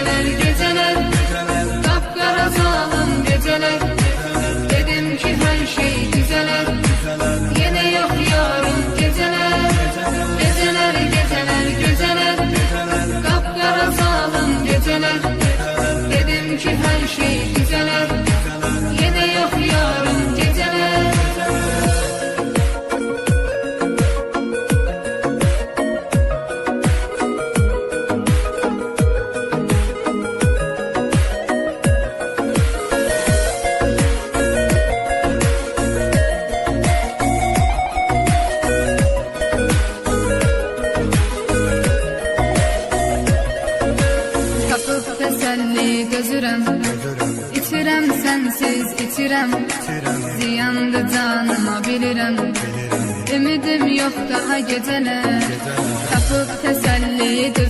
geceler geceler, kapkara zalim geceler. Dedim ki her şey düzeler, yine yok yarın geceler. Geceler geceler geceler, kapkara zalim geceler. Dedim ki her şey düzeler, yine yok yarın geceler. Tapıp teselli gözürem, İçirem sensiz içirem, ziyandı canıma bilirem. Ümidim yok daha geceler, tapıp teselli gözürem.